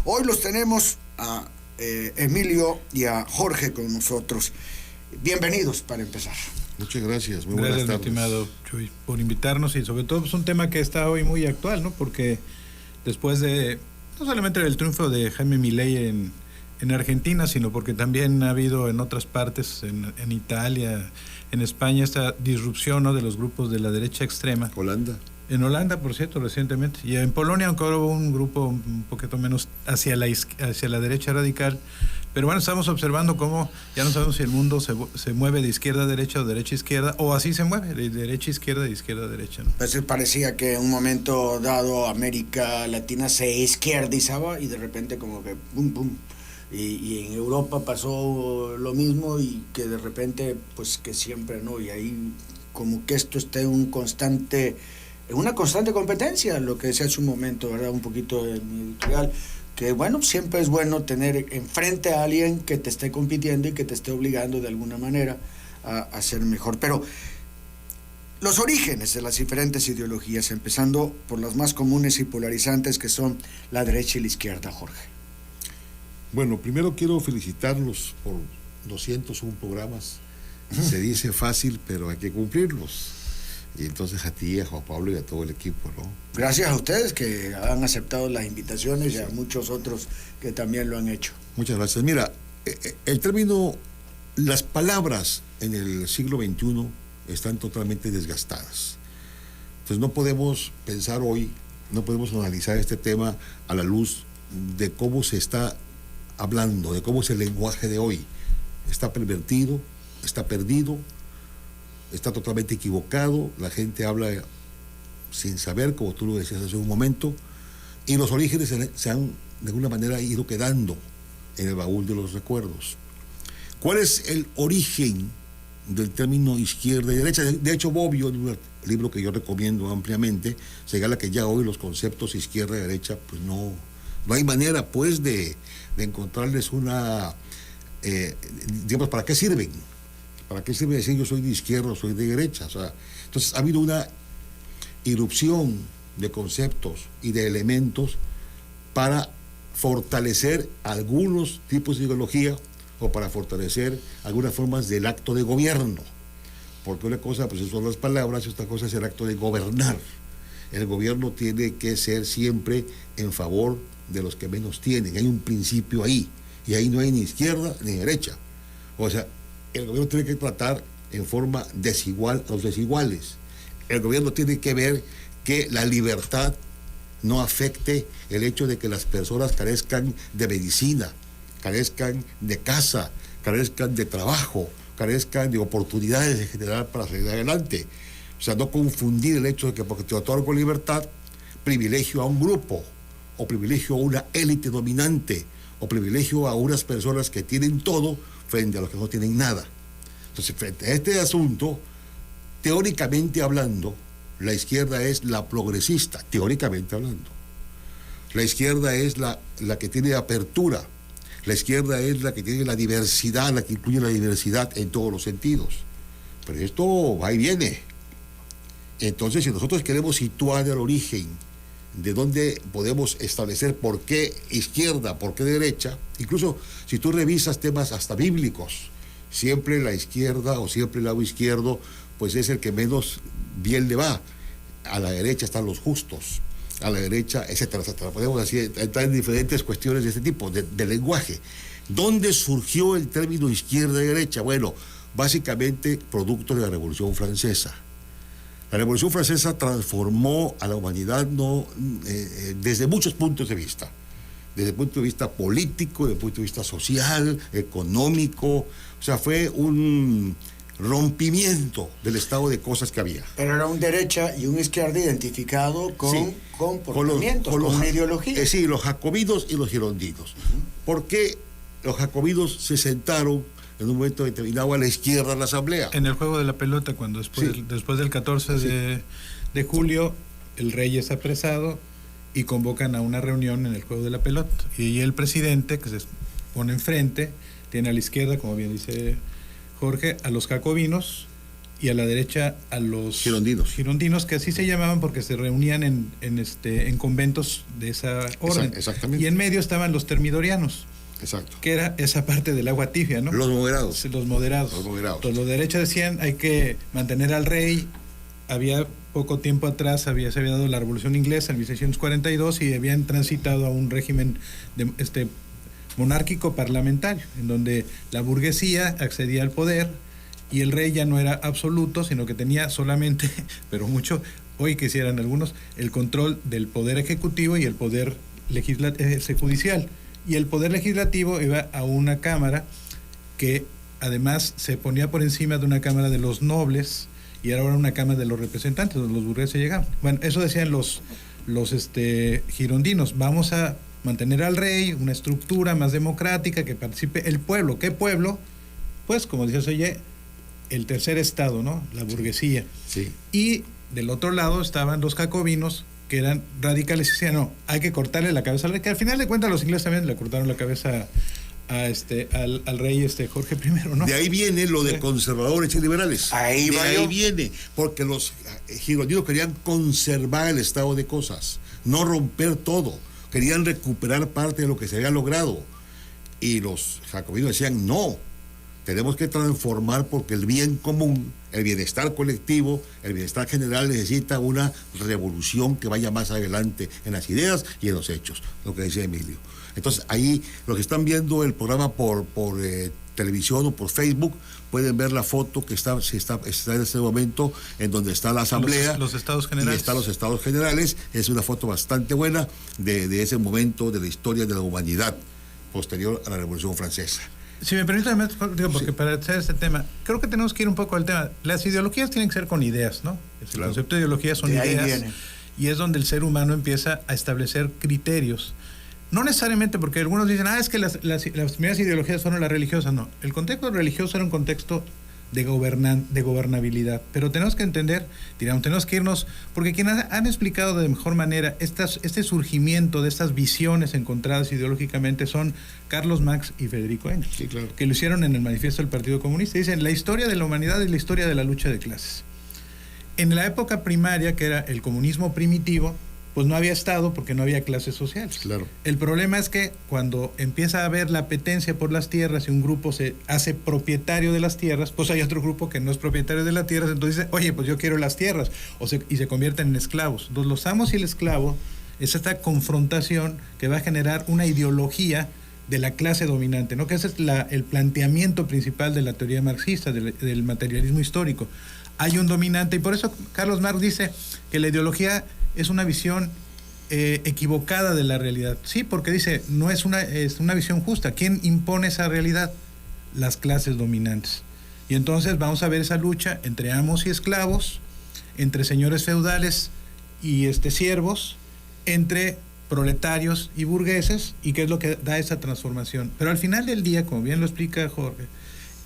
Hoy los tenemos a Emilio y a Jorge con nosotros. Bienvenidos para empezar. Muchas gracias, muy buenas tardes. Gracias, estimado Chuy, por invitarnos, y sobre todo es un tema que está hoy muy actual, ¿no? Porque después de, no solamente del triunfo de Jaime Milei en Argentina, sino porque también ha habido en otras partes, en Italia, en España, esta disrupción, ¿no?, de los grupos de la derecha extrema. Holanda. En Holanda, por cierto, recientemente. Y en Polonia, aunque hubo un grupo un poquito menos hacia la derecha radical. Pero bueno, estamos observando cómo ya no sabemos si el mundo se mueve de izquierda a derecha o derecha a izquierda, o así se mueve, de derecha a izquierda, de izquierda a derecha, ¿no? Pues parecía que en un momento dado América Latina se izquierdizaba y de repente como que pum, pum. Y en Europa pasó lo mismo y que de repente, pues que siempre, ¿no? Y ahí como que esto está en una constante competencia, lo que decía hace un momento, ¿verdad? Un poquito de mi editorial, que bueno, siempre es bueno tener enfrente a alguien que te esté compitiendo y que te esté obligando de alguna manera a ser mejor. Pero los orígenes de las diferentes ideologías, empezando por las más comunes y polarizantes, que son la derecha y la izquierda, Jorge. Bueno, primero quiero felicitarlos por 201 programas. Se dice fácil, pero hay que cumplirlos. Y entonces a ti, a Juan Pablo y a todo el equipo, ¿no? Gracias a ustedes que han aceptado las invitaciones, y a muchos otros que también lo han hecho. Muchas gracias. Mira, el término, las palabras en el siglo XXI están totalmente desgastadas. Entonces no podemos pensar hoy, no podemos analizar este tema a la luz de cómo se está hablando, de cómo es el lenguaje de hoy. Está pervertido, está perdido, está totalmente equivocado, la gente habla sin saber, como tú lo decías hace un momento, y los orígenes se han de alguna manera ido quedando en el baúl de los recuerdos. ¿Cuál es el origen del término izquierda y derecha? De hecho, Bobbio, en un libro que yo recomiendo ampliamente, señala que ya hoy los conceptos izquierda y derecha, pues no hay manera pues de encontrarles una, digamos, ¿para qué sirven? ¿Para qué sirve decir yo soy de izquierda o soy de derecha? O sea, entonces ha habido una irrupción de conceptos y de elementos para fortalecer algunos tipos de ideología o para fortalecer algunas formas del acto de gobierno. Porque una cosa pues son las palabras y otra cosa es el acto de gobernar. El gobierno tiene que ser siempre en favor de los que menos tienen. Hay un principio ahí, y ahí no hay ni izquierda ni derecha. O sea, el gobierno tiene que tratar en forma desigual a los desiguales. El gobierno tiene que ver que la libertad no afecte el hecho de que las personas carezcan de medicina, carezcan de casa, carezcan de trabajo, carezcan de oportunidades en general para salir adelante. O sea, no confundir el hecho de que porque te otorgo libertad, privilegio a un grupo, o privilegio a una élite dominante, o privilegio a unas personas que tienen todo frente a los que no tienen nada. Entonces, frente a este asunto, teóricamente hablando, la izquierda es la progresista, teóricamente hablando. La izquierda es la que tiene apertura. La izquierda es la que tiene la diversidad, la que incluye la diversidad en todos los sentidos. Pero esto va y viene. Entonces, si nosotros queremos situar el origen de dónde podemos establecer por qué izquierda, por qué derecha, incluso si tú revisas temas hasta bíblicos, siempre la izquierda o siempre el lado izquierdo, pues es el que menos bien le va. A la derecha están los justos, a la derecha, etcétera, etcétera. Podemos así entrar en diferentes cuestiones de este tipo, de lenguaje. ¿Dónde surgió el término izquierda y derecha? Bueno, básicamente producto de la Revolución Francesa. La Revolución Francesa transformó a la humanidad desde muchos puntos de vista. Desde el punto de vista político, desde el punto de vista social, económico. O sea, fue un rompimiento del estado de cosas que había. Pero era un derecha y un izquierda identificado con comportamientos, con una ideología. Sí, los jacobinos y los girondinos. ¿Por qué los jacobinos se sentaron en un momento determinado a la izquierda en la asamblea? En el juego de la pelota, cuando después del 14 de julio, el rey es apresado y convocan a una reunión en el juego de la pelota. Y el presidente, que se pone enfrente, tiene a la izquierda, como bien dice Jorge, a los jacobinos, y a la derecha a los girondinos, que así se llamaban porque se reunían en conventos de esa orden. Exactamente. Y en medio estaban los termidorianos. Exacto. Que era esa parte del agua tibia, ¿no? Los moderados. Los moderados. Entonces los de derecha decían hay que mantener al rey. Había poco tiempo atrás se había dado la Revolución Inglesa en 1642 y habían transitado a un régimen monárquico parlamentario, en donde la burguesía accedía al poder y el rey ya no era absoluto, sino que tenía solamente, pero mucho, hoy quisieran algunos, el control del poder ejecutivo y el poder judicial. Y el poder legislativo iba a una cámara que además se ponía por encima de una cámara de los nobles y era ahora una cámara de los representantes, donde los burgueses llegaban. Bueno, eso decían los girondinos, vamos a mantener al rey, una estructura más democrática, que participe el pueblo. ¿Qué pueblo? Pues, como dices, oye, el tercer estado, ¿no? La burguesía. Sí. Y del otro lado estaban los jacobinos, que eran radicales y decían, no, hay que cortarle la cabeza al rey, que al final de cuentas los ingleses también le cortaron la cabeza al rey Jorge I, ¿no? De ahí viene lo de conservadores y liberales. Ahí viene, porque los girondinos querían conservar el estado de cosas, no romper todo, querían recuperar parte de lo que se había logrado. Y los jacobinos decían, no, tenemos que transformar porque el bien común, el bienestar colectivo, el bienestar general necesita una revolución que vaya más adelante en las ideas y en los hechos, lo que decía Emilio. Entonces ahí los que están viendo el programa por televisión o por Facebook pueden ver la foto que está en este momento en donde está la asamblea, los estados generales, y están los estados generales. Es una foto bastante buena de ese momento de la historia de la humanidad posterior a la Revolución Francesa. Si me permite, porque para hacer este tema, creo que tenemos que ir un poco al tema. Las ideologías tienen que ser con ideas, ¿no? El concepto de ideología son ideas, y es donde el ser humano empieza a establecer criterios. No necesariamente porque algunos dicen, es que las primeras ideologías fueron las religiosas. No, el contexto religioso era un contexto de gobernabilidad, pero tenemos que entender, tenemos que irnos, porque quienes han explicado de mejor manera este surgimiento de estas visiones encontradas ideológicamente son Carlos Marx y Federico Engels, sí, claro, que lo hicieron en el manifiesto del Partido Comunista. Dicen, la historia de la humanidad es la historia de la lucha de clases. En la época primaria, que era el comunismo primitivo, pues no había Estado porque no había clases sociales. Claro. El problema es que cuando empieza a haber la apetencia por las tierras y un grupo se hace propietario de las tierras, pues hay otro grupo que no es propietario de las tierras, entonces dice, oye, pues yo quiero las tierras, y se convierten en esclavos. Entonces los amos y el esclavo es esta confrontación que va a generar una ideología de la clase dominante, ¿no? Que ese es el planteamiento principal de la teoría marxista, del materialismo histórico. Hay un dominante, y por eso Carlos Marx dice que la ideología es una visión equivocada de la realidad. Sí, porque dice, no es una visión justa. ¿Quién impone esa realidad? Las clases dominantes. Y entonces vamos a ver esa lucha entre amos y esclavos, entre señores feudales y siervos, entre proletarios y burgueses, y qué es lo que da esa transformación. Pero al final del día, como bien lo explica Jorge,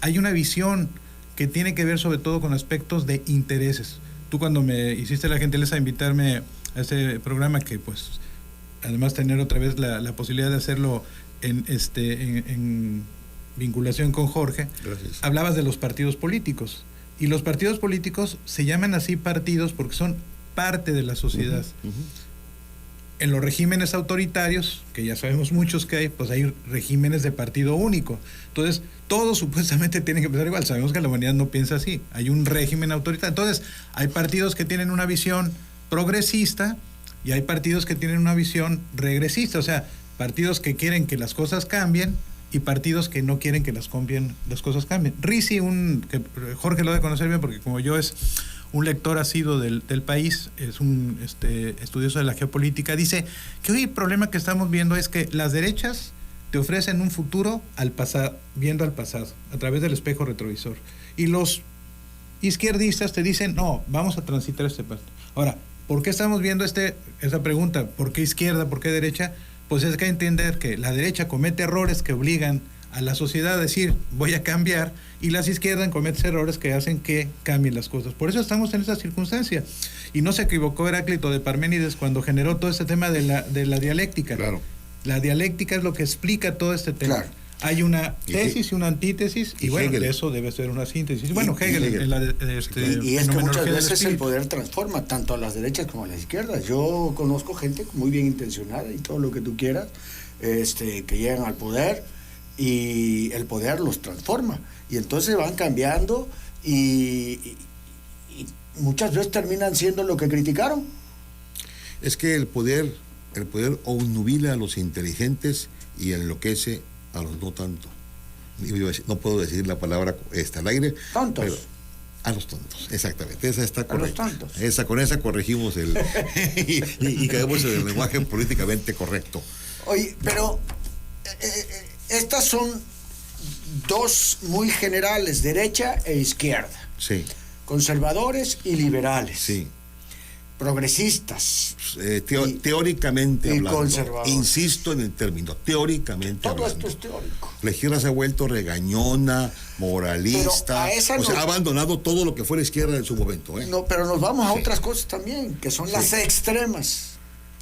hay una visión que tiene que ver sobre todo con aspectos de intereses. Tú cuando me hiciste la gentileza de invitarme a ese programa, que pues además tener otra vez la posibilidad de hacerlo en vinculación con Jorge, gracias, hablabas de los partidos políticos, y los partidos políticos se llaman así partidos porque son parte de la sociedad. En los regímenes autoritarios, que ya sabemos muchos que hay, pues hay regímenes de partido único. Entonces, todos supuestamente tienen que pensar igual. Sabemos que la humanidad no piensa así. Hay un régimen autoritario. Entonces, hay partidos que tienen una visión progresista y hay partidos que tienen una visión regresista. O sea, partidos que quieren que las cosas cambien y partidos que no quieren que las cosas cambien. Ricci, que Jorge lo debe conocer bien porque como yo es un lector asiduo del país, es un estudioso de la geopolítica, dice que hoy el problema que estamos viendo es que las derechas te ofrecen un futuro viendo al pasado, a través del espejo retrovisor. Y los izquierdistas te dicen, no, vamos a transitar este paso. Ahora, ¿por qué estamos viendo esa pregunta? ¿Por qué izquierda? ¿Por qué derecha? Pues es que hay que entender que la derecha comete errores que obligan a la sociedad a decir, voy a cambiar, y las izquierdas cometen errores que hacen que cambien las cosas. Por eso estamos en esa circunstancia. Y no se equivocó Heráclito de Parménides cuando generó todo este tema de la dialéctica. Claro. La dialéctica es lo que explica todo este tema. Claro. hay una tesis y una antítesis, y bueno, Hegel. de eso debe ser una síntesis. Bueno, Hegel, Hegel. en la Y es que fenomenología muchas del veces el espíritu. poder transforma tanto a las derechas como a las izquierdas. Yo conozco gente muy bien intencionada y todo lo que tú quieras, que llegan al poder y el poder los transforma. Y entonces van cambiando y muchas veces terminan siendo lo que criticaron. Es que el poder obnubila a los inteligentes y enloquece a los no tanto. No puedo decir la palabra al aire. Tontos. Pero a los tontos, exactamente. Esa está correcta. A los tontos. Con esa corregimos y caemos en el lenguaje políticamente correcto. Oye, pero estas son dos muy generales, derecha e izquierda. Sí, Conservadores y liberales. sí. Progresistas. Teóricamente y hablando, conservadores. insisto en el término, teóricamente Todo hablando. esto es teórico. La izquierda se ha vuelto regañona, moralista, Pero ha abandonado todo lo que fue la izquierda en su momento. No, pero nos vamos a Sí. otras cosas también, que son las Sí. extremas.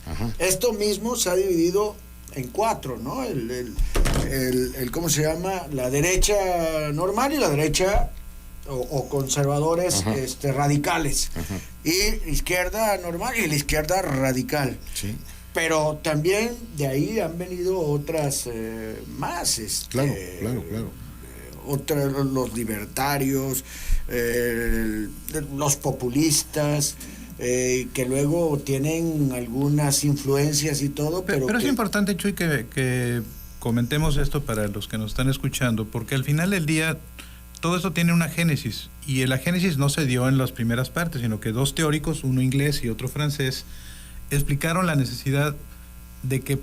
Ajá. Esto mismo se ha dividido en cuatro, ¿no? ¿Cómo se llama? La derecha normal y la derecha o conservadores Ajá. radicales. Ajá. Y izquierda normal y la izquierda radical. Sí. Pero también de ahí han venido otras más. Claro. Los libertarios, los populistas, que luego tienen algunas influencias y todo, Pero es importante, Chuy, que comentemos esto para los que nos están escuchando, porque al final del día todo esto tiene una génesis, y la génesis no se dio en las primeras partes, sino que dos teóricos, uno inglés y otro francés, explicaron la necesidad de que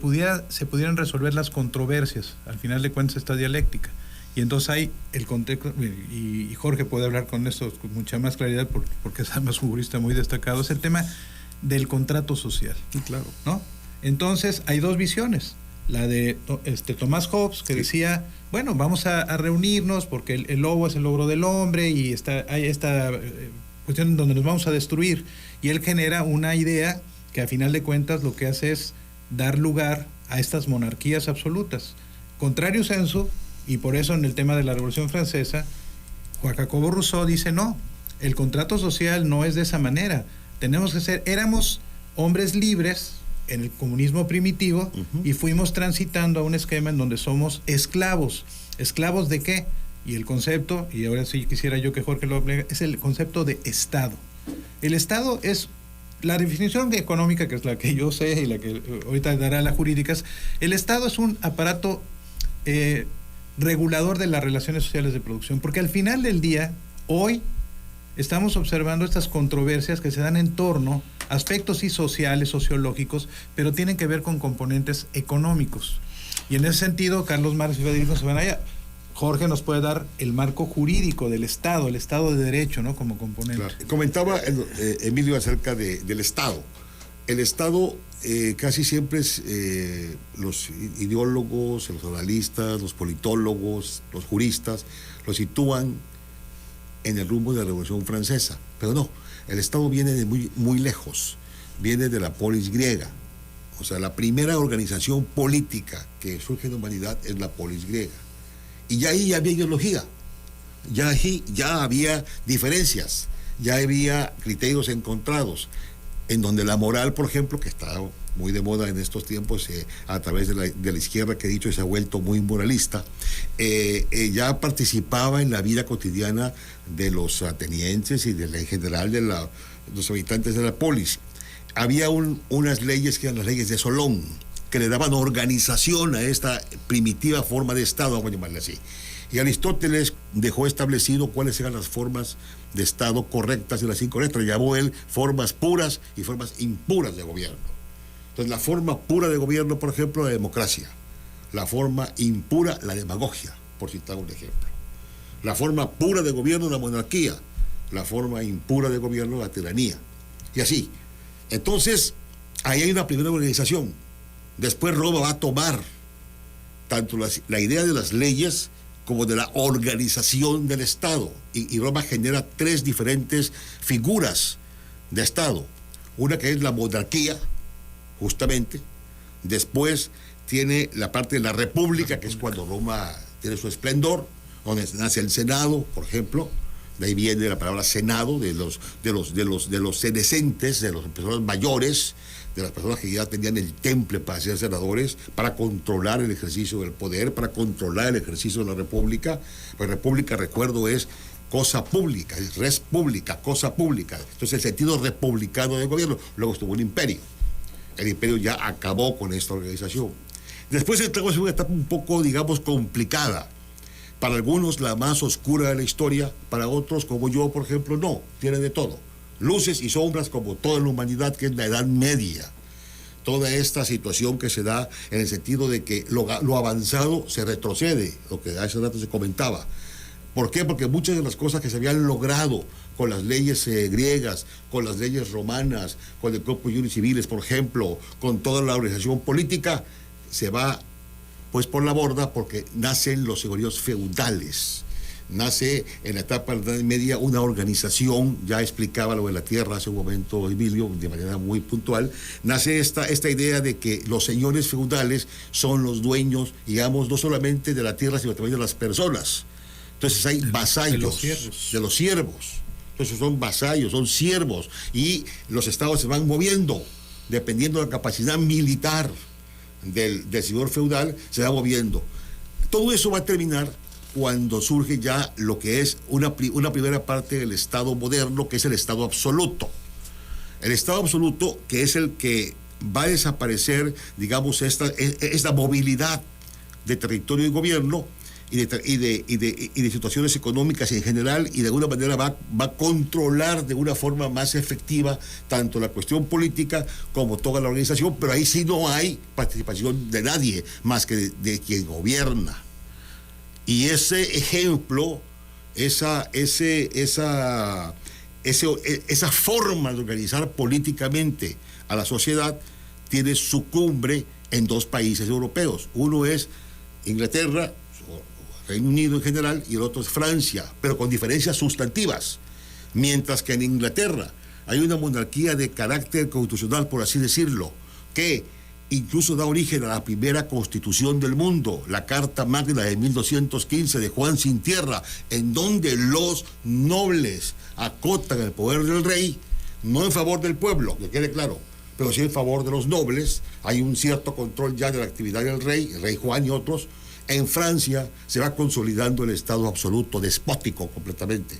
se pudieran resolver las controversias, al final de cuentas esta dialéctica. Y entonces hay el contexto, y Jorge puede hablar con esto con mucha más claridad porque es además un jurista muy destacado, es el tema del contrato social. Sí, claro. ¿No? Entonces hay dos visiones. La de Thomas Hobbes, que decía, bueno, vamos a reunirnos porque el lobo es el logro del hombre y hay esta cuestión en donde nos vamos a destruir. Y él genera una idea que a final de cuentas lo que hace es dar lugar a estas monarquías absolutas. Contrario sensu, y por eso en el tema de la Revolución Francesa, Juan Jacobo Rousseau dice, no, el contrato social no es de esa manera. Tenemos que ser, éramos hombres libres en el comunismo primitivo, y fuimos transitando a un esquema en donde somos esclavos. ¿Esclavos de qué? Y el concepto, y ahora sí quisiera yo que Jorge lo hable, es el concepto de Estado. El Estado es la definición económica, que es la que yo sé y la que ahorita dará la jurídica. El Estado es un aparato regulador de las relaciones sociales de producción, porque al final del día, hoy estamos observando estas controversias que se dan en torno a aspectos sí sociales, sociológicos, pero tienen que ver con componentes económicos. Y en ese sentido, Carlos Marx y Federico Sabanaya, Jorge nos puede dar el marco jurídico del Estado, el Estado de Derecho, ¿no? Como componente. Claro. Comentaba Emilio acerca del Estado. El Estado casi siempre es los ideólogos, los analistas, los politólogos, los juristas, lo sitúan en el rumbo de la Revolución Francesa. Pero no, el Estado viene de muy lejos, viene de la polis griega. O sea, la primera organización política que surge en la humanidad es la polis griega. Y ya ahí ya había ideología, ya había diferencias, ya había criterios encontrados, en donde la moral, por ejemplo, que está muy de moda en estos tiempos, a través de la izquierda, que he dicho, se ha vuelto muy moralista, ya participaba en la vida cotidiana de los atenienses y en general de los habitantes de la polis. Había unas leyes que eran las leyes de Solón, que le daban organización a esta primitiva forma de Estado, vamos a llamarle así. Y Aristóteles dejó establecido cuáles eran las formas de Estado correctas y las incorrectas. Llamó él formas puras y formas impuras de gobierno. Entonces, la forma pura de gobierno, por ejemplo, la democracia. La forma impura, la demagogia, por citar un ejemplo. La forma pura de gobierno, la monarquía. La forma impura de gobierno, la tiranía. Y así. Entonces, ahí hay una primera organización. Después Roma va a tomar tanto la idea de las leyes como de la organización del Estado. Y Roma genera tres diferentes figuras de Estado. Una que es la monarquía, justamente. Después tiene la parte de la República, que es cuando Roma tiene su esplendor, donde nace el Senado, por ejemplo. De ahí viene la palabra Senado, de los sedecentes, de las personas mayores, de las personas que ya tenían el temple para ser senadores, para controlar el ejercicio del poder, para controlar el ejercicio de la República. Pues República, recuerdo, es cosa pública, es res pública, cosa pública. Entonces el sentido republicano del gobierno. Luego estuvo el imperio. El imperio ya acabó con esta organización. Después entramos en una etapa un poco, digamos, complicada. Para algunos la más oscura de la historia, para otros, como yo, por ejemplo, no. Tiene de todo. Luces y sombras como toda la humanidad, que es la Edad Media. Toda esta situación que se da en el sentido de que lo avanzado se retrocede, lo que hace rato se comentaba. ¿Por qué? Porque muchas de las cosas que se habían logrado con las leyes griegas, con las leyes romanas, con el Corpus Juris Civilis, por ejemplo, con toda la organización política, se va pues por la borda, porque nacen los señoríos feudales. Nace en la etapa de la Edad Media una organización, ya explicaba lo de la tierra hace un momento Emilio, de manera muy puntual. Nace esta idea de que los señores feudales son los dueños, digamos, no solamente de la tierra, sino también de las personas. Entonces hay vasallos de los siervos. Entonces son vasallos, son siervos, y los estados se van moviendo dependiendo de la capacidad militar del señor feudal, se va moviendo. Todo eso va a terminar cuando surge ya lo que es una primera parte del Estado moderno, que es el Estado absoluto. El Estado absoluto, que es el que va a desaparecer, digamos, esta movilidad de territorio y gobierno, y de situaciones económicas en general, y de alguna manera va a controlar de una forma más efectiva tanto la cuestión política como toda la organización, pero ahí sí no hay participación de nadie más que de quien gobierna. Y ese ejemplo, esa forma de organizar políticamente a la sociedad tiene su cumbre en dos países europeos. Uno es Inglaterra, Reino Unido en general, y el otro es Francia, pero con diferencias sustantivas. Mientras que en Inglaterra hay una monarquía de carácter constitucional, por así decirlo, que incluso da origen a la primera constitución del mundo, la Carta Magna de 1215 de Juan Sin Tierra, en donde los nobles acotan el poder del rey, no en favor del pueblo, que quede claro, pero sí en favor de los nobles. Hay un cierto control ya de la actividad del rey, el rey Juan y otros. En Francia se va consolidando el Estado absoluto, despótico completamente,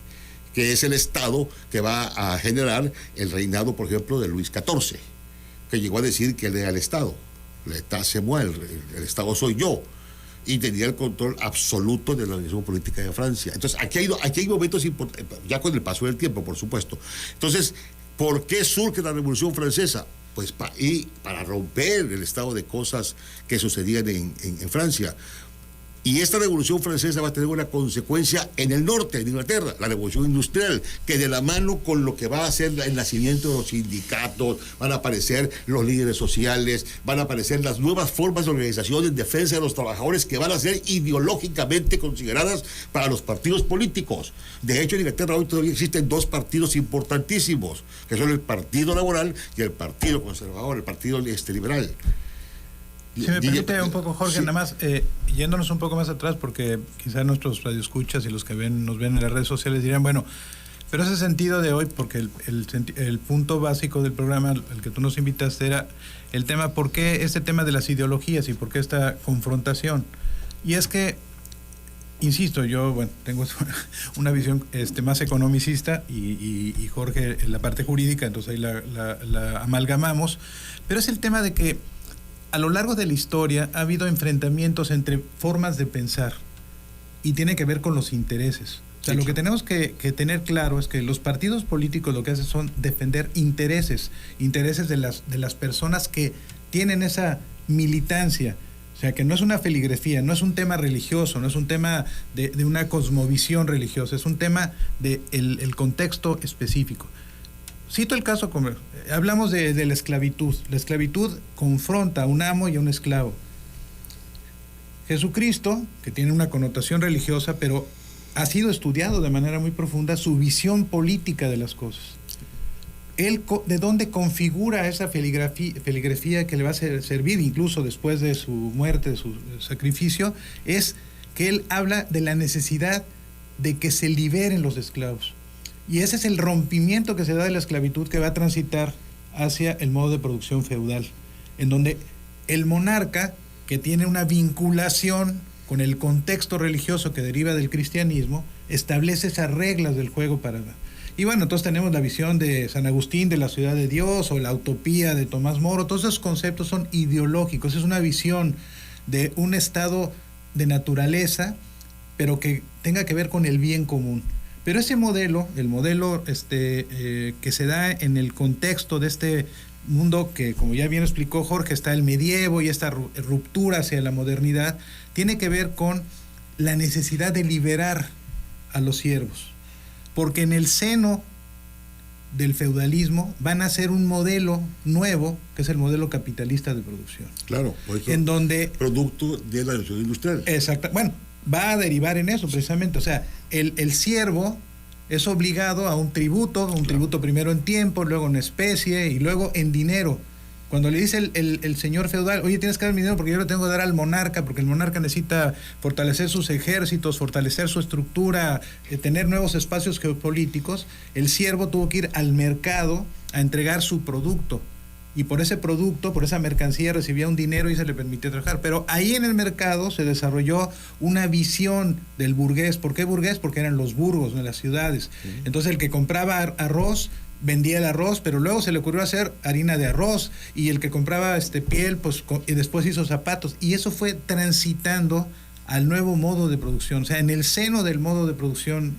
que es el Estado que va a generar el reinado, por ejemplo, de Luis XIV, que llegó a decir que él era el Estado. L'État c'est moi, el Estado soy yo, y tenía el control absoluto de la organización política de Francia. Entonces, aquí hay momentos importantes, ya con el paso del tiempo, por supuesto. Entonces, ¿por qué surge la Revolución Francesa? Pues para romper el estado de cosas que sucedían en Francia. Y esta Revolución Francesa va a tener una consecuencia en el norte de Inglaterra, la Revolución Industrial, que de la mano con lo que va a ser el nacimiento de los sindicatos, van a aparecer los líderes sociales, van a aparecer las nuevas formas de organización en defensa de los trabajadores, que van a ser ideológicamente consideradas para los partidos políticos. De hecho, en Inglaterra hoy todavía existen dos partidos importantísimos, que son el Partido Laboral y el Partido Conservador, el Partido Liberal. Si me permite un poco, Jorge, sí. Nada más, yéndonos un poco más atrás, porque quizás nuestros radioescuchas y los que nos ven en las redes sociales dirán, bueno, pero ese sentido de hoy, porque el punto básico del programa al que tú nos invitaste era el tema, ¿por qué este tema de las ideologías y por qué esta confrontación? Y es que, insisto, yo, bueno, tengo una visión más economicista y Jorge en la parte jurídica, entonces ahí la amalgamamos, pero es el tema de que a lo largo de la historia ha habido enfrentamientos entre formas de pensar y tiene que ver con los intereses. O sea, lo que tenemos que tener claro es que los partidos políticos lo que hacen son defender intereses de las personas que tienen esa militancia. O sea, que no es una feligrafía, no es un tema religioso, no es un tema de una cosmovisión religiosa, es un tema del contexto específico. Cito el caso, hablamos de la esclavitud. La esclavitud confronta a un amo y a un esclavo. Jesucristo, que tiene una connotación religiosa, pero ha sido estudiado de manera muy profunda su visión política de las cosas. él de dónde configura esa feligrafía que le va a servir incluso después de su muerte, de su sacrificio, es que él habla de la necesidad de que se liberen los esclavos. Y ese es el rompimiento que se da de la esclavitud que va a transitar hacia el modo de producción feudal, en donde el monarca, que tiene una vinculación con el contexto religioso que deriva del cristianismo, establece esas reglas del juego para... Y bueno, entonces tenemos la visión de San Agustín de la ciudad de Dios, o la utopía de Tomás Moro. Todos esos conceptos son ideológicos, es una visión de un estado de naturaleza, pero que tenga que ver con el bien común. Pero ese modelo, el modelo que se da en el contexto de este mundo que, como ya bien explicó Jorge, está el medievo y esta ruptura hacia la modernidad, tiene que ver con la necesidad de liberar a los siervos. Porque en el seno del feudalismo van a ser un modelo nuevo, que es el modelo capitalista de producción. Claro, por eso, en donde producto de la revolución industrial. Exacto. Bueno, va a derivar en eso precisamente. O sea, el siervo es obligado a un tributo primero en tiempo, luego en especie y luego en dinero. Cuando le dice el señor feudal, oye, tienes que dar mi dinero porque yo lo tengo que dar al monarca, porque el monarca necesita fortalecer sus ejércitos, fortalecer su estructura, tener nuevos espacios geopolíticos, el siervo tuvo que ir al mercado a entregar su producto. Y por ese producto, por esa mercancía, recibía un dinero y se le permitía trabajar. Pero ahí en el mercado se desarrolló una visión del burgués. ¿Por qué burgués? Porque eran los burgos de las ciudades. Entonces el que compraba arroz vendía el arroz, pero luego se le ocurrió hacer harina de arroz, y el que compraba piel, pues, y después hizo zapatos, y eso fue transitando al nuevo modo de producción. O sea, en el seno del modo de producción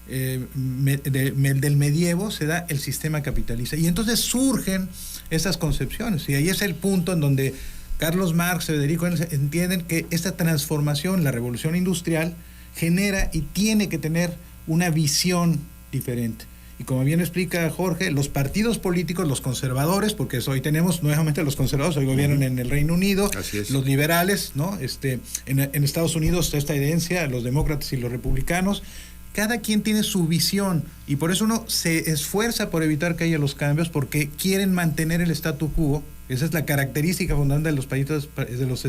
del medievo se da el sistema capitalista, y entonces surgen esas concepciones, y ahí es el punto en donde Carlos Marx, Federico entienden que esta transformación, la revolución industrial, genera y tiene que tener una visión diferente. Y como bien explica Jorge, los partidos políticos, los conservadores, porque hoy tenemos nuevamente los conservadores, hoy gobiernan en el Reino Unido, los liberales, ¿no? En Estados Unidos esta herencia, los demócratas y los republicanos, cada quien tiene su visión, y por eso uno se esfuerza por evitar que haya los cambios, porque quieren mantener el statu quo. Esa es la característica fundamental de los países, de los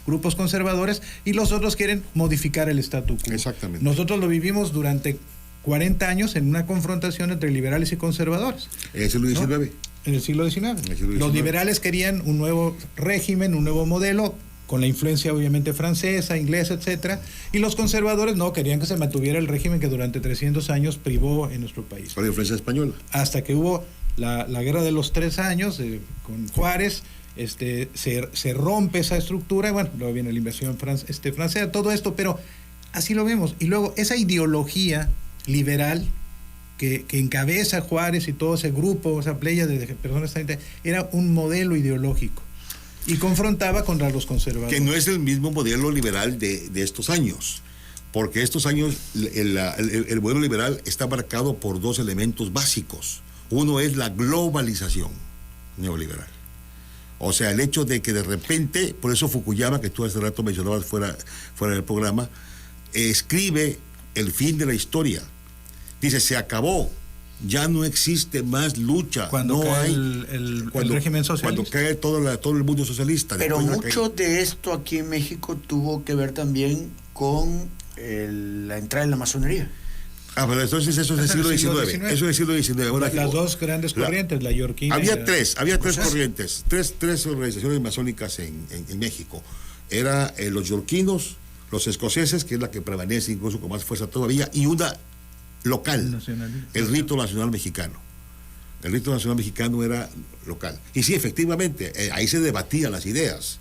grupos conservadores, y los otros quieren modificar el statu quo. Exactamente. Nosotros lo vivimos durante 40 años en una confrontación entre liberales y conservadores. En el siglo XIX. ¿No? En el siglo XIX. Los liberales querían un nuevo régimen, un nuevo modelo, con la influencia obviamente francesa, inglesa, etcétera, y los conservadores no, querían que se mantuviera el régimen que durante 300 años privó en nuestro país. Con la influencia española. Hasta que hubo la guerra de los 3 años con Juárez, se rompe esa estructura, y bueno, luego viene la invasión francesa, todo esto, pero así lo vemos. Y luego esa ideología liberal que encabeza Juárez y todo ese grupo, esa playa de personas, era un modelo ideológico y confrontaba contra los conservadores. Que no es el mismo modelo liberal de estos años, porque estos años el modelo liberal está marcado por 2 elementos básicos. Uno es la globalización neoliberal. O sea, el hecho de que de repente, por eso Fukuyama, que tú hace rato mencionabas fuera del programa, escribe el fin de la historia. Dice, se acabó, ya no existe más lucha. Cuando no cae hay el régimen socialista. Cuando cae todo el mundo socialista. Pero mucho de esto aquí en México tuvo que ver también con la entrada en la masonería. Pero entonces eso es del siglo XIX. Eso es del siglo XIX. Bueno, las 2 grandes corrientes, la yorquina. Había tres corrientes, tres organizaciones masónicas en México. Era los yorquinos, los escoceses, que es la que prevalece incluso con más fuerza todavía, y una local, el Rito Nacional Mexicano. El Rito Nacional Mexicano era local. Y sí, efectivamente, ahí se debatían las ideas.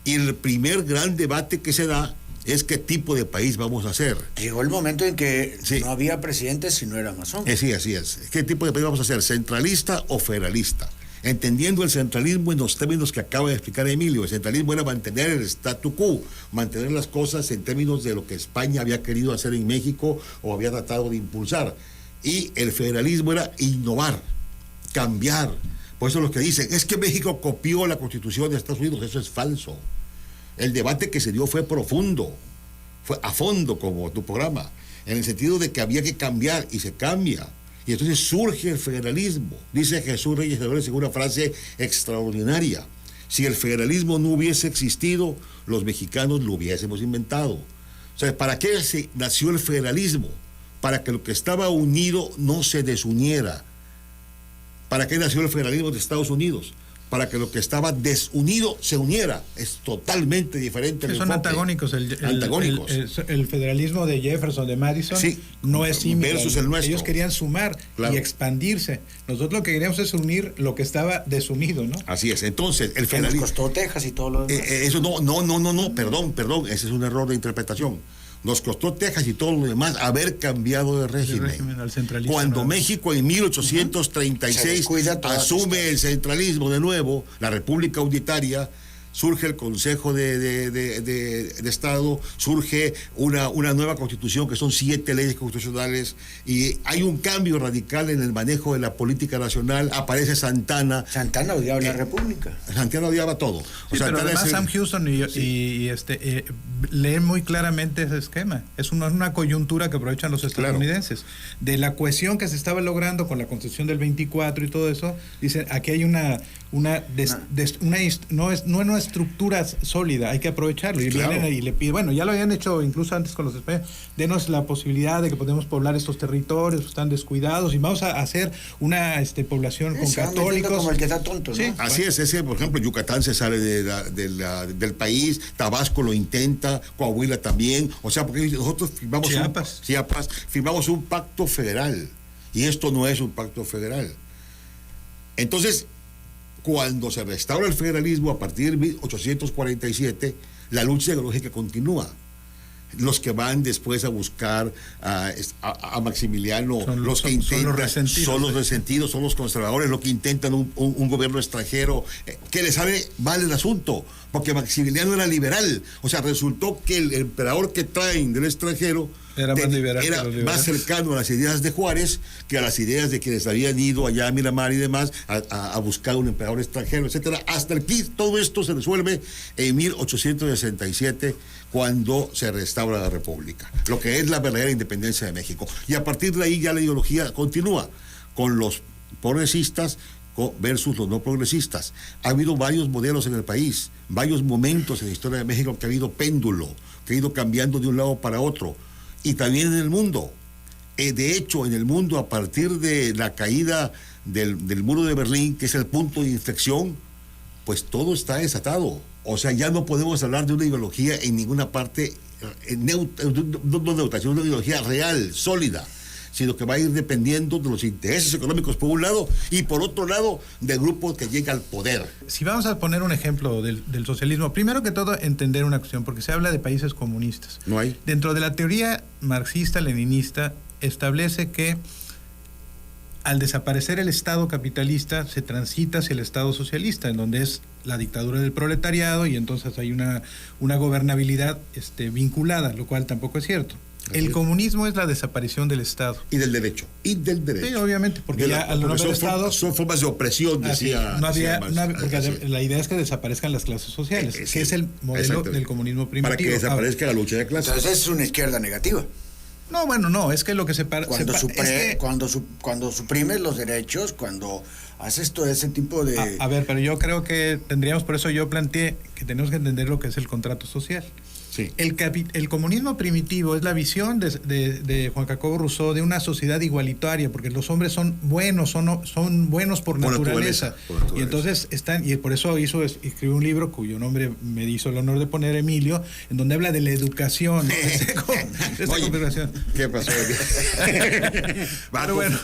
Y el primer gran debate que se da es qué tipo de país vamos a hacer. Llegó el momento en que no había presidente si no era masón. Sí, así es. ¿Qué tipo de país vamos a hacer? ¿Centralista o federalista? Entendiendo el centralismo en los términos que acaba de explicar Emilio. El centralismo era mantener el statu quo, mantener las cosas en términos de lo que España había querido hacer en México o había tratado de impulsar. Y el federalismo era innovar, cambiar. Por eso los que dicen, es que México copió la Constitución de Estados Unidos, eso es falso. El debate que se dio fue profundo, fue a fondo como tu programa, en el sentido de que había que cambiar, y se cambia. Y entonces surge el federalismo. Dice Jesús Reyes Heredia en una frase extraordinaria: si el federalismo no hubiese existido, los mexicanos lo hubiésemos inventado. O sea, ¿para qué nació el federalismo? Para que lo que estaba unido no se desuniera. ¿Para qué nació el federalismo de Estados Unidos? Para que lo que estaba desunido se uniera. Es totalmente diferente. Sí, son antagónicos. Antagónicos. El federalismo de Jefferson, de Madison, sí, no es similar. Versus el nuestro. Ellos querían sumar, claro, y expandirse. Nosotros lo que queríamos es unir lo que estaba desunido, ¿no? Así es. Entonces, el federalismo... Nos costó Texas y todo lo demás. Eso no, perdón. Ese es un error de interpretación. Nos costó Texas y todo lo demás haber cambiado de régimen. Al centralismo. Cuando México en 1836 asume el centralismo de nuevo, la República Unitaria, surge el Consejo de Estado, surge una nueva constitución, que son 7 leyes constitucionales, y hay un cambio radical en el manejo de la política nacional. Aparece Santana. Santana odiaba la República. Santana odiaba todo. Sí, pero además Sam Houston leen muy claramente ese esquema. Es una coyuntura que aprovechan los estadounidenses. Claro. De la cohesión que se estaba logrando con la Constitución del 24 y todo eso, dicen, aquí hay no estructura sólida, hay que aprovecharlo. Y claro, vienen y le piden, bueno, ya lo habían hecho incluso antes con los españoles, denos la posibilidad de que podemos poblar estos territorios, están descuidados, y vamos a hacer una población con católicos. Como el que está tonto, ¿no? Sí, así es, por ejemplo, Yucatán se sale del país, Tabasco lo intenta, Coahuila también, o sea, porque nosotros Chiapas firmamos un pacto federal, y esto no es un pacto federal. Entonces, cuando se restaura el federalismo a partir de 1847, la lucha ideológica continúa. Los que van después a buscar a Maximiliano, son los resentidos, son los conservadores, los que intentan un gobierno extranjero, que les sale mal el asunto, porque Maximiliano era liberal. O sea, resultó que el emperador que traen del extranjero era más cercano a las ideas de Juárez que a las ideas de quienes habían ido allá a Miramar y demás a buscar un emperador extranjero, etcétera. Hasta aquí todo esto se resuelve en 1867, cuando se restaura la República, lo que es la verdadera independencia de México. Y a partir de ahí ya la ideología continúa con los progresistas versus los no progresistas. Ha habido varios modelos en el país, varios momentos en la historia de México que ha habido péndulo, que ha ido cambiando de un lado para otro. Y también en el mundo. De hecho, en el mundo, a partir de la caída del muro de Berlín, que es el punto de inflexión, pues todo está desatado. O sea, ya no podemos hablar de una ideología en ninguna parte no neutra, sino una ideología real, sólida, sino que va a ir dependiendo de los intereses económicos por un lado, y por otro lado, del grupo que llega al poder. Si vamos a poner un ejemplo del socialismo, primero que todo entender una cuestión, porque se habla de países comunistas. No hay. Dentro de la teoría marxista-leninista establece que al desaparecer el Estado capitalista se transita hacia el Estado socialista, en donde es la dictadura del proletariado, y entonces hay una gobernabilidad vinculada, lo cual tampoco es cierto. El comunismo es la desaparición del Estado. Y del derecho. Sí, obviamente, porque ya al nombre del Estado... Son formas de opresión, decía. Porque la idea es que desaparezcan las clases sociales, que es el modelo del comunismo primitivo. Para que desaparezca la lucha de clases. Entonces es una izquierda negativa. No, bueno, no, es que lo que cuando suprimes los derechos, cuando haces todo ese tipo de... A ver, pero yo creo que por eso yo planteé que tenemos que entender lo que es el contrato social. Sí. El comunismo primitivo es la visión de Juan Jacobo Rousseau de una sociedad igualitaria, porque los hombres son buenos, son buenos por naturaleza. Y entonces y por eso escribió un libro cuyo nombre me hizo el honor de poner Emilio, en donde habla de la educación, ¿no? de esta configuración. ¿Qué pasó?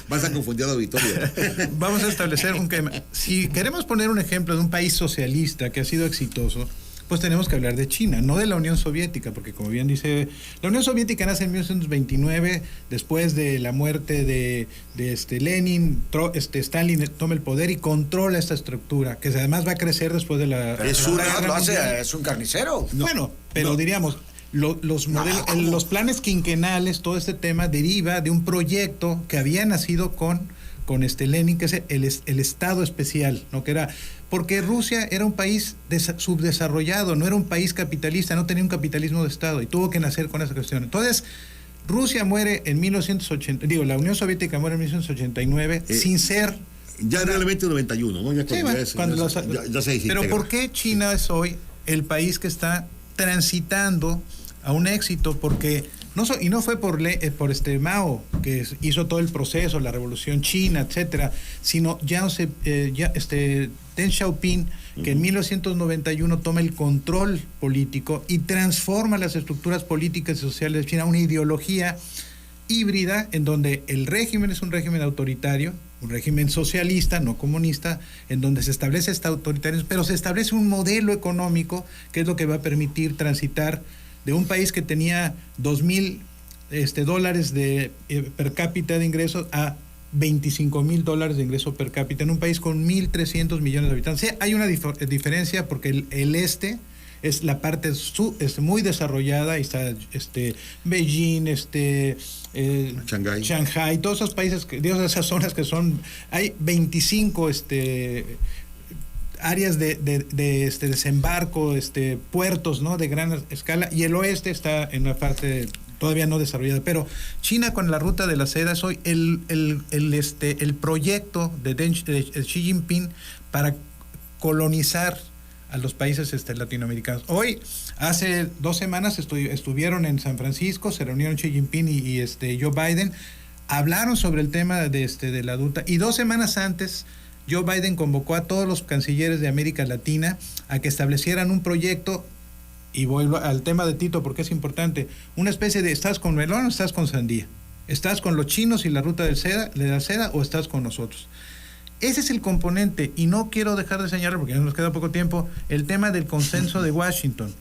Vas a confundir al auditorio. Vamos a establecer un tema. Si queremos poner un ejemplo de un país socialista que ha sido exitoso, pues tenemos que hablar de China, no de la Unión Soviética, porque como bien dice, la Unión Soviética nace en 1929, después de la muerte de Lenin, Stalin toma el poder y controla esta estructura, que además va a crecer después de la... Es un carnicero. Bueno, pero diríamos... Los planes quinquenales, todo este tema deriva de un proyecto que había nacido con Lenin, que es el Estado especial, ¿no? Que era porque Rusia era un país subdesarrollado, no era un país capitalista, no tenía un capitalismo de Estado y tuvo que nacer con esa cuestión. Entonces, Rusia muere en 1980, la Unión Soviética muere en 1989 sin ser... Ya realmente 91, ¿no? Ya se pero ¿por qué China es hoy el país que está transitando a un éxito? Porque no fue por Mao, que hizo todo el proceso, la revolución china, etcétera, sino Deng Xiaoping, que en 1991 toma el control político y transforma las estructuras políticas y sociales de China a una ideología híbrida en donde el régimen es un régimen autoritario, un régimen socialista, no comunista, en donde se establece este autoritarismo, pero se establece un modelo económico que es lo que va a permitir transitar de un país que tenía $2,000 de per cápita de ingresos a $25,000 de ingreso per cápita en un país con 1.300 millones de habitantes. Sí, hay una diferencia porque el este es la parte muy desarrollada, ahí está Beijing, Shanghái, todos esos países, esas zonas que son, hay 25 áreas de desembarco, puertos, ¿no?, de gran escala, y el oeste está en una parte todavía no desarrollada. Pero China, con la ruta de la seda, es hoy el proyecto de Xi Jinping para colonizar a los países latinoamericanos. Hoy, hace 2 semanas estuvieron en San Francisco, se reunieron Xi Jinping y Joe Biden, hablaron sobre el tema de la ruta, y 2 semanas antes Joe Biden convocó a todos los cancilleres de América Latina a que establecieran un proyecto, y vuelvo al tema de Tito porque es importante, una especie de ¿estás con melón o estás con sandía? ¿Estás con los chinos y la ruta de la seda o estás con nosotros? Ese es el componente, y no quiero dejar de señalar, porque ya nos queda poco tiempo, el tema del consenso de Washington.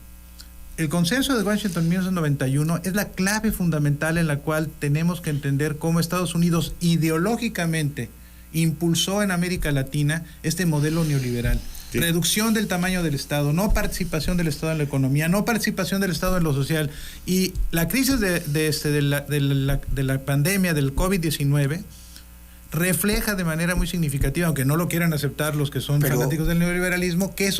El consenso de Washington en 1991 es la clave fundamental en la cual tenemos que entender cómo Estados Unidos ideológicamente impulsó en América Latina este modelo neoliberal. Sí. Reducción del tamaño del Estado, no participación del Estado en la economía, no participación del Estado en lo social. Y la crisis de la pandemia del COVID-19 refleja de manera muy significativa, aunque no lo quieran aceptar los que son fanáticos del neoliberalismo, que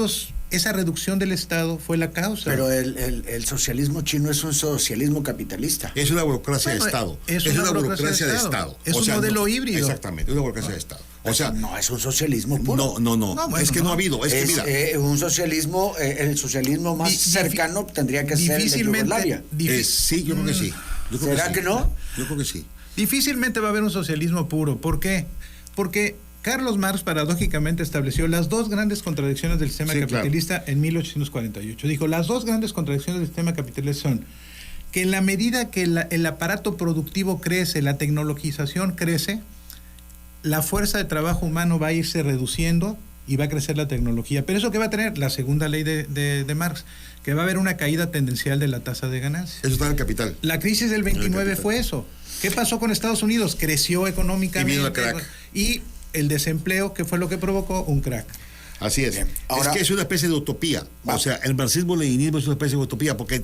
esa reducción del Estado fue la causa. Pero el socialismo chino es un socialismo capitalista. Es una burocracia de Estado. Es una burocracia de Estado. Es un modelo híbrido. Exactamente, una burocracia de Estado. O sea, no es un socialismo puro. No, es que no ha habido. Un socialismo, el socialismo más cercano tendría que ser el de Yugoslavia. Sí, yo creo que sí. ¿Será que no? Yo creo que sí. Difícilmente va a haber un socialismo puro. ¿Por qué? Porque Carlos Marx paradójicamente estableció las 2 grandes contradicciones del sistema capitalista en 1848. Dijo, las 2 grandes contradicciones del sistema capitalista son que en la medida que el aparato productivo crece, la tecnologización crece, la fuerza de trabajo humano va a irse reduciendo y va a crecer la tecnología. Pero eso que va a tener la segunda ley de Marx, que va a haber una caída tendencial de la tasa de ganancias. Eso está en el capital. La crisis del 29 fue eso. ¿Qué pasó con Estados Unidos? Creció económicamente. Y vino el crack. Y el desempleo, ¿qué fue lo que provocó? Un crack. Así es. Ahora, es que es una especie de utopía. O sea, el marxismo-leninismo es una especie de utopía, porque,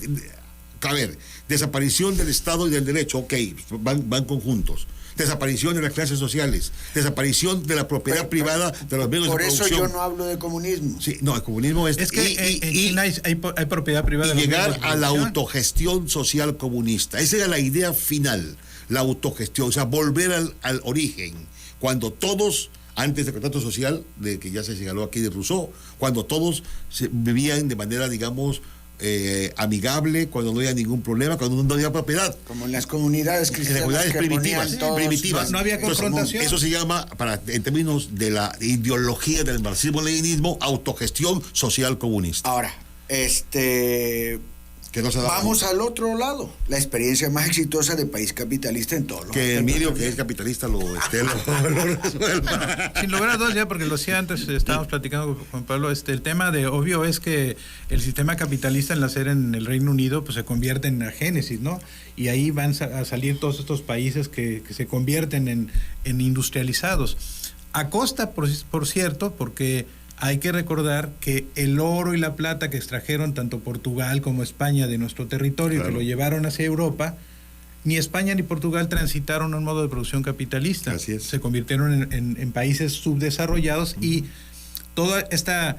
a ver, desaparición del Estado y del derecho, ok, van conjuntos. Desaparición de las clases sociales, desaparición de la propiedad privada de los medios de producción. Por eso yo no hablo de comunismo. Sí, no, el comunismo es que en China hay propiedad privada. Y llegar a la autogestión social comunista. Esa era la idea final, la autogestión, o sea, volver al origen, cuando todos, antes del contrato social, de que ya se señaló aquí de Rousseau, cuando todos vivían de manera, digamos, amigable, cuando no había ningún problema, cuando no había propiedad. Como en las comunidades cristianas, en las comunidades primitivas. No había confrontación. Entonces, eso se llama, en términos de la ideología del marxismo-leninismo, autogestión social comunista. Ahora, que no se da. Vamos al otro lado, la experiencia más exitosa de país capitalista en todos los que Emilio, que es capitalista, lo resuelva. Sin lugar a dudas, ya porque lo decía antes, estábamos platicando con Juan Pablo, el tema de obvio es que el sistema capitalista al nacer en el Reino Unido pues se convierte en la génesis, ¿no? Y ahí van a salir todos estos países que se convierten en industrializados. A costa, por cierto, porque hay que recordar que el oro y la plata que extrajeron tanto Portugal como España de nuestro territorio, claro, que lo llevaron hacia Europa, ni España ni Portugal transitaron a un modo de producción capitalista. Así es. Se convirtieron en países subdesarrollados, y toda esta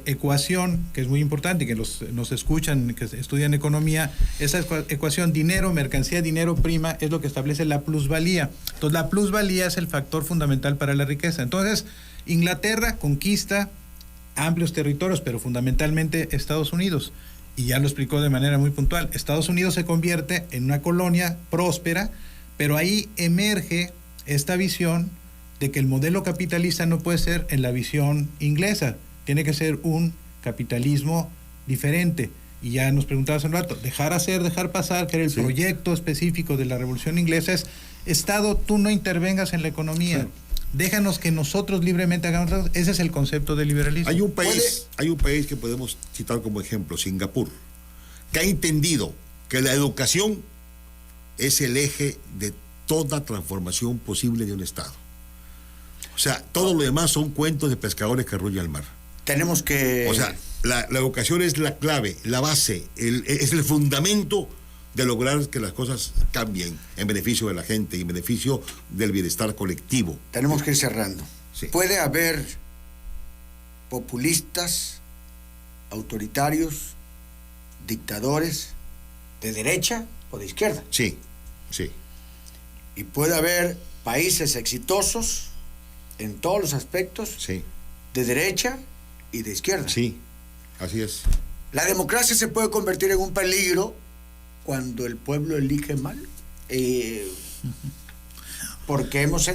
ecuación que es muy importante y que nos escuchan, que estudian economía, esa ecuación dinero, mercancía, dinero, prima, es lo que establece la plusvalía. Entonces la plusvalía es el factor fundamental para la riqueza. Entonces Inglaterra conquista amplios territorios, pero fundamentalmente Estados Unidos, y ya lo explicó de manera muy puntual. Estados Unidos se convierte en una colonia próspera, pero ahí emerge esta visión de que el modelo capitalista no puede ser en la visión inglesa, tiene que ser un capitalismo diferente. Y ya nos preguntaba hace un rato, dejar hacer, dejar pasar, que era el proyecto específico de la Revolución Inglesa, es: Estado, tú no intervengas en la economía, déjanos que nosotros libremente hagamos. Ese es el concepto de liberalismo. Hay un país que podemos citar como ejemplo, Singapur, que ha entendido que la educación es el eje de toda transformación posible de un Estado. O sea, todo lo demás son cuentos de pescadores que arrullan el mar. Tenemos que... O sea, la educación es la clave, la base, es el fundamento de lograr que las cosas cambien en beneficio de la gente y en beneficio del bienestar colectivo. Tenemos que ir cerrando. Sí. Puede haber populistas, autoritarios, dictadores, de derecha o de izquierda. Sí, sí. Y puede haber países exitosos en todos los aspectos, Sí. de derecha y de izquierda. Sí, así es. La democracia se puede convertir en un peligro cuando el pueblo elige mal, porque hemos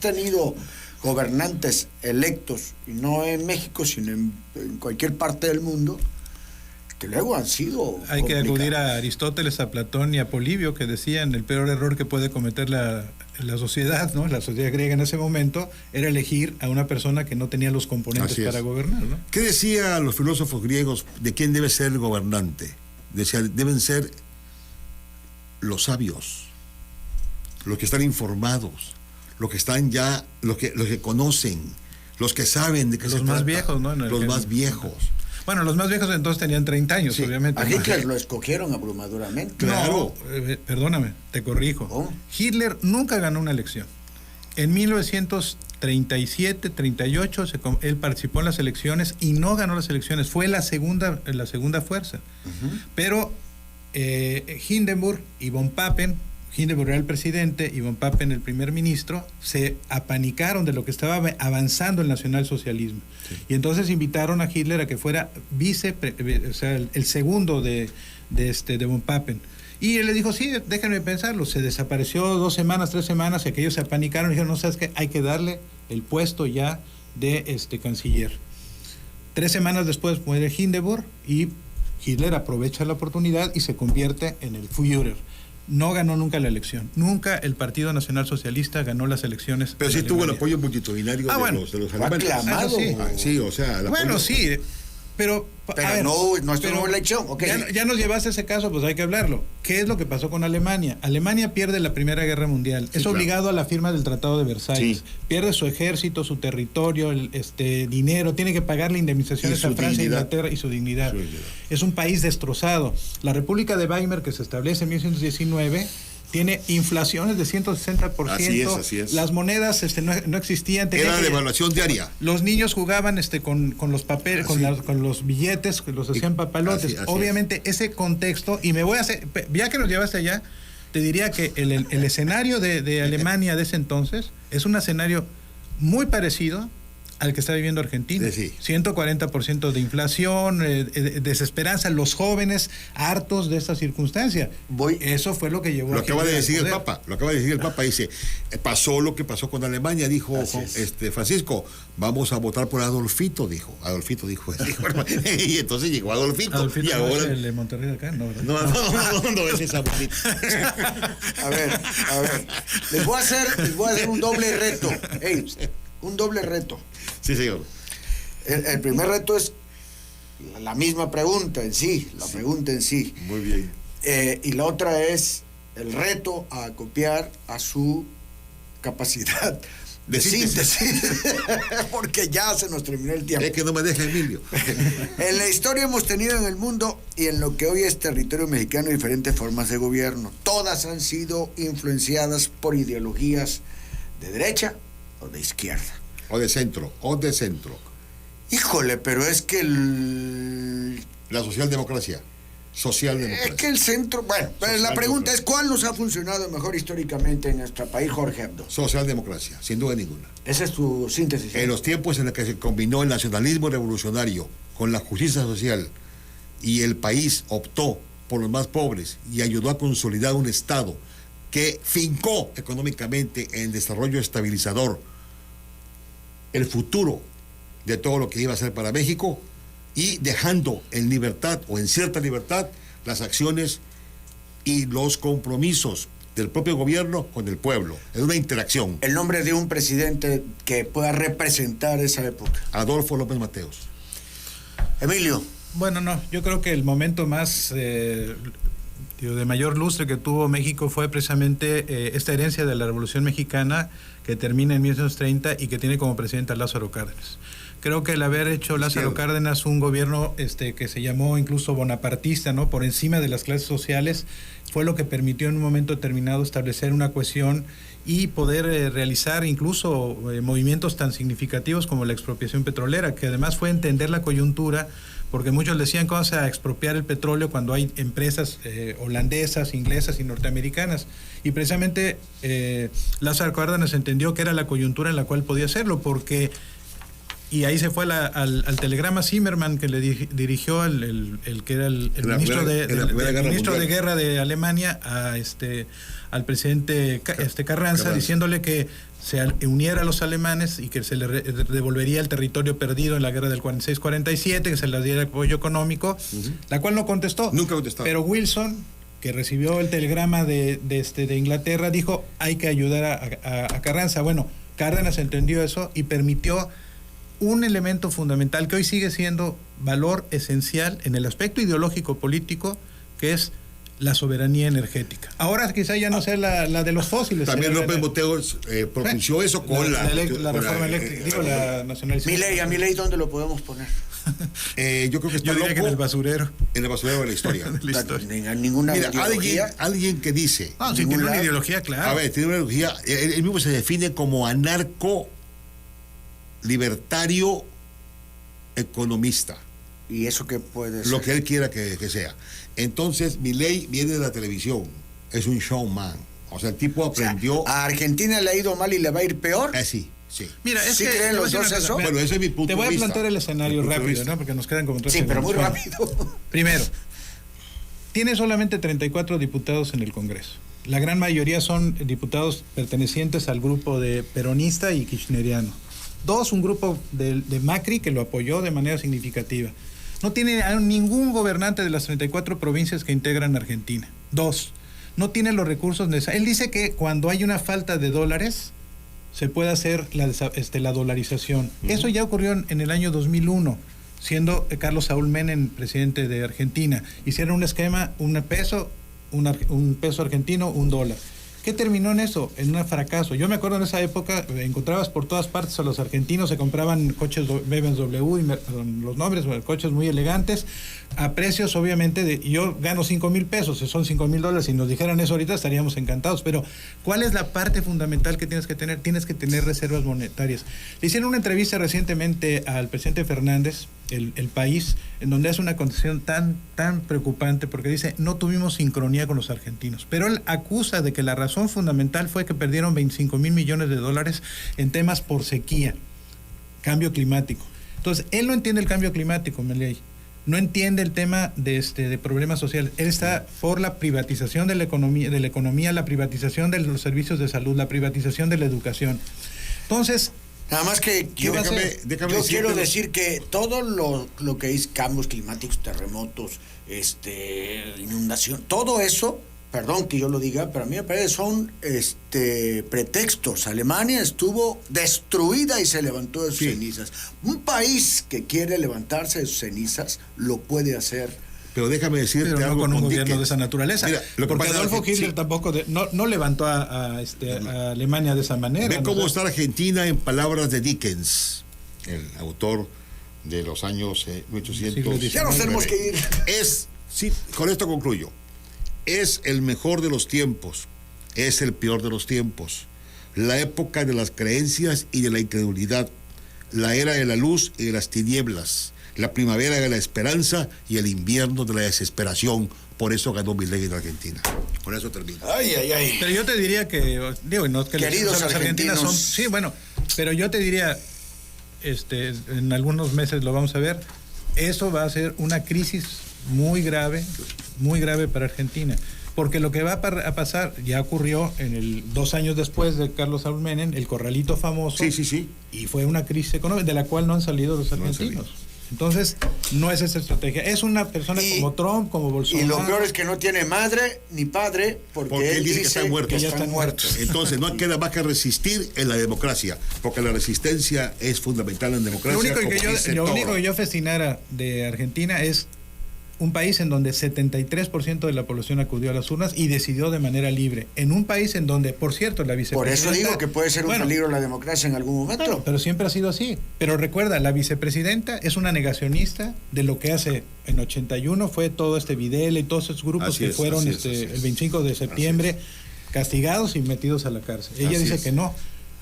tenido gobernantes electos, y no en México, sino en cualquier parte del mundo, que luego han sido Hay que acudir a Aristóteles, a Platón y a Polibio, que decían el peor error que puede cometer la sociedad, ¿no? La sociedad griega en ese momento era elegir a una persona que no tenía los componentes para gobernar, ¿no? ¿Qué decían los filósofos griegos de quién debe ser el gobernante? Decían, deben ser los sabios, los que están informados, los que están ya, los que conocen, los que saben de qué se trata. Los más viejos, ¿no? Los más viejos. Bueno, los más viejos entonces tenían 30 años, Sí. obviamente. A Hitler lo escogieron abrumadoramente. Claro. No, perdóname, te corrijo. ¿Cómo? Hitler nunca ganó una elección. En 1937, 38, él participó en las elecciones y no ganó las elecciones. Fue la segunda fuerza. Pero Hindenburg y von Papen, Hindenburg era el presidente y von Papen el primer ministro, se apanicaron de lo que estaba avanzando el nacionalsocialismo. Sí. Y entonces invitaron a Hitler a que fuera o sea, el segundo de von Papen. Y él le dijo, sí, déjenme pensarlo. Se desapareció 2 semanas, 3 semanas, y aquellos se apanicaron y dijeron, no, ¿sabes qué? Hay que darle el puesto ya de canciller. 3 semanas después muere Hindenburg y Hitler aprovecha la oportunidad y se convierte en el Führer. No ganó nunca la elección. Nunca el Partido Nacional Socialista ganó las elecciones. Pero sí tuvo el apoyo multitudinario de los alemanes. Aclamado. Sí, o sea... Bueno, sí, pero ver, no estuvo en elección. Okay. Ya nos llevaste a ese caso, pues hay que hablarlo. ¿Qué es lo que pasó con Alemania? Alemania pierde la Primera Guerra Mundial. Sí, es obligado a la firma del Tratado de Versalles. Sí. Pierde su ejército, su territorio, dinero. Tiene que pagarle indemnizaciones a Francia e Inglaterra y su dignidad. Es un país destrozado. La República de Weimar, que se establece en 1919... tiene inflaciones de 160%. Así es. Las monedas no existían. Era devaluación diaria. Los niños jugaban con los papeles, con los billetes, los hacían papalotes. Así obviamente ese contexto, y ya que nos llevaste allá, te diría que el escenario de Alemania de ese entonces es un escenario muy parecido al que está viviendo Argentina. Sí. 140% de inflación, desesperanza, los jóvenes hartos de esta circunstancia. Eso fue lo que llevó lo acaba de decir el Papa. Lo acaba de decir el Papa. Dice, pasó lo que pasó con Alemania, dijo Francisco, vamos a votar por Adolfito, dijo. Y entonces llegó Adolfito. Y ahora... el de Monterrey de acá, ¿no? No es esa Adolfito. A ver. Les voy a hacer un doble reto. Un doble reto. Sí, señor. El primer reto es la misma pregunta en sí, Muy bien. Y la otra es el reto a copiar a su capacidad de síntesis. Porque ya se nos terminó el tiempo. Es que no me deja Emilio. En la historia hemos tenido en el mundo y en lo que hoy es territorio mexicano diferentes formas de gobierno. Todas han sido influenciadas por ideologías de derecha o de izquierda. O de centro. Híjole, pero es que La socialdemocracia. es que el centro... Bueno, la pregunta es, ¿cuál nos ha funcionado mejor históricamente en nuestro país, Jorge Abdo? Socialdemocracia, sin duda ninguna. Esa es tu síntesis. En los tiempos en los que se combinó el nacionalismo revolucionario con la justicia social y el país optó por los más pobres y ayudó a consolidar un Estado que fincó económicamente en desarrollo estabilizador el futuro de todo lo que iba a ser para México y dejando en libertad o en cierta libertad las acciones y los compromisos del propio gobierno con el pueblo. Es una interacción. El nombre de un presidente que pueda representar esa época. Adolfo López Mateos. Emilio. Bueno, no, yo creo que el momento más de mayor lustre que tuvo México fue precisamente esta herencia de la Revolución Mexicana que termina en 1930 y que tiene como presidente a Lázaro Cárdenas. Creo que el haber hecho Lázaro Cárdenas un gobierno que se llamó incluso bonapartista, ¿no?, por encima de las clases sociales, fue lo que permitió en un momento determinado establecer una cohesión y poder realizar incluso movimientos tan significativos como la expropiación petrolera, que además fue entender la coyuntura, porque muchos decían que vamos a expropiar el petróleo cuando hay empresas holandesas, inglesas y norteamericanas. Y precisamente Lázaro Cárdenas entendió que era la coyuntura en la cual podía hacerlo, porque... Y ahí se fue al telegrama Zimmermann que le dirigió el que era el ministro de guerra de Alemania al presidente Carranza, diciéndole que se uniera a los alemanes y que se le devolvería el territorio perdido en la guerra del 46-47, que se le diera apoyo económico, la cual no contestó. Nunca contestó. Pero Wilson, que recibió el telegrama de Inglaterra, dijo hay que ayudar a Carranza. Bueno, Cárdenas entendió eso y permitió un elemento fundamental que hoy sigue siendo valor esencial en el aspecto ideológico político, que es la soberanía energética. Ahora quizá ya no sea la de los fósiles. También López Mateos propició eso con la reforma eléctrica, digo, la nacionalización. A Milei, ¿dónde lo podemos poner? Yo creo que está loco. Que en el basurero. En el basurero de la historia. Ninguna Mira, ideología. alguien que dice... No, si tiene una ideología, claro. A ver, tiene una ideología. Él mismo se define como anarco libertario economista. ¿Y eso qué puede ser? Lo que él quiera que sea. Entonces, Milei viene de la televisión, es un showman. O sea, el tipo aprendió... O sea, ¿a Argentina le ha ido mal y le va a ir peor? Sí. Mira, ¿Sí creen los dos eso? Bueno, ese es mi punto de vista. Te voy a plantear el escenario rápido, ¿no? Porque nos quedan como 3 segundos. Sí, pero muy rápido. Primero, tiene solamente 34 diputados en el Congreso. La gran mayoría son diputados pertenecientes al grupo de peronista y kirchneriano. 2, un grupo de Macri que lo apoyó de manera significativa. No tiene a ningún gobernante de las 34 provincias que integran Argentina. 2, no tiene los recursos necesarios. Él dice que cuando hay una falta de dólares se puede hacer la dolarización. Eso ya ocurrió en el año 2001, siendo Carlos Saúl Menem presidente de Argentina. Hicieron un esquema, un peso argentino, $1. ¿Qué terminó en eso? En un fracaso. Yo me acuerdo en esa época, encontrabas por todas partes a los argentinos, se compraban coches BMW, los nombres, coches muy elegantes, a precios obviamente yo gano $5,000, son $5,000, si nos dijeran eso ahorita estaríamos encantados, pero ¿cuál es la parte fundamental que tienes que tener? Tienes que tener reservas monetarias. Le hicieron una entrevista recientemente al presidente Fernández, el país, en donde hace una condición tan preocupante, porque dice, no tuvimos sincronía con los argentinos, pero él acusa de que la razón fundamental fue que perdieron $25,000 millones en temas por sequía, cambio climático. Entonces, él no entiende el cambio climático, Milei, no entiende el tema de problemas sociales. Él está por la privatización de la economía, la privatización de los servicios de salud, la privatización de la educación. Entonces, nada más que yo quiero decir que todo lo que es cambios climáticos, terremotos, inundación, todo eso, perdón que yo lo diga, pero a mí me parece son pretextos. Alemaña estuvo destruida y se levantó de sus cenizas. Un país que quiere levantarse de sus cenizas lo puede hacer. Pero déjame decirte algo, no con un gobierno de esa naturaleza. Mira, porque Adolfo Hitler tampoco no levantó a Alemania de esa manera. Ve cómo está Argentina en palabras de Dickens, el autor de los años 1800. Ya nos tenemos que ir. Con esto concluyo. Es el mejor de los tiempos, es el peor de los tiempos. La época de las creencias y de la incredulidad. la era de la luz y de las tinieblas, la primavera de la esperanza y el invierno de la desesperación. Por eso ganó Milei en Argentina. Con eso termino. Ay, ay, ay. Pero yo te diría que, digo, no que Queridos las argentinas son, sí, bueno, pero yo te diría, en algunos meses lo vamos a ver, eso va a ser una crisis muy grave para Argentina. Porque lo que va a pasar, ya ocurrió 2 años después de Carlos Saúl Menem, el corralito famoso. Sí. Y fue una crisis económica de la cual no han salido los argentinos. Entonces, no es esa estrategia. Es una persona como Trump, como Bolsonaro. Y lo peor es que no tiene madre ni padre, porque él dice que están muertos. Entonces, no queda más que resistir en la democracia, porque la resistencia es fundamental en democracia. Lo único que yo fascinara de Argentina es un país en donde 73% de la población acudió a las urnas y decidió de manera libre. En un país en donde, por cierto, la vicepresidenta... Por eso digo que puede ser un peligro la democracia en algún momento. Claro, pero siempre ha sido así. Pero recuerda, la vicepresidenta es una negacionista de lo que hace en 81, fue todo Videla y todos esos grupos que fueron el 25 de septiembre castigados y metidos a la cárcel. Ella dice que no.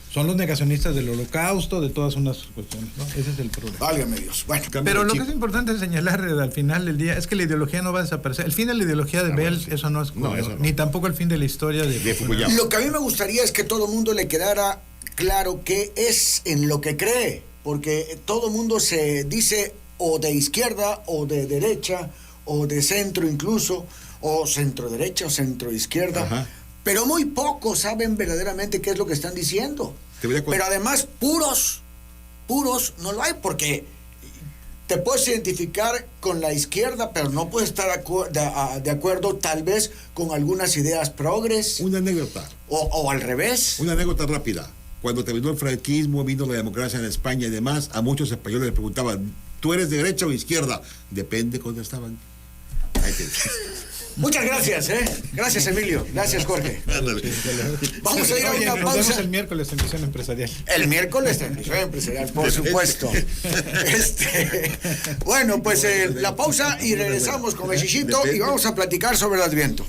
Son los negacionistas del holocausto, de todas unas cuestiones, ¿no? Ese es el problema. Válgame Dios. Bueno, pero lo que es importante señalar al final del día es que la ideología no va a desaparecer. El fin de la ideología de Bell, eso no es ni tampoco el fin de la historia de Fukuyama. Lo que a mí me gustaría es que todo el mundo le quedara claro qué es en lo que cree, porque todo el mundo se dice o de izquierda o de derecha o de centro incluso, o centro derecha o centro izquierda. Ajá. Pero muy pocos saben verdaderamente qué es lo que están diciendo. Pero además, puros no lo hay, porque te puedes identificar con la izquierda, pero no puedes estar de acuerdo tal vez con algunas ideas progres. Una anécdota. O al revés. Una anécdota rápida. Cuando terminó el franquismo, vino la democracia en España y demás, a muchos españoles les preguntaban, ¿tú eres de derecha o izquierda? Depende cuando estaban. Muchas gracias, Gracias, Emilio. Gracias, Jorge. Vamos a ir a una pausa. Nos vemos el miércoles en Visión Empresarial. El miércoles en Visión Empresarial, por supuesto. Bueno, pues la pausa y regresamos con el Chichito y vamos a platicar sobre el Adviento.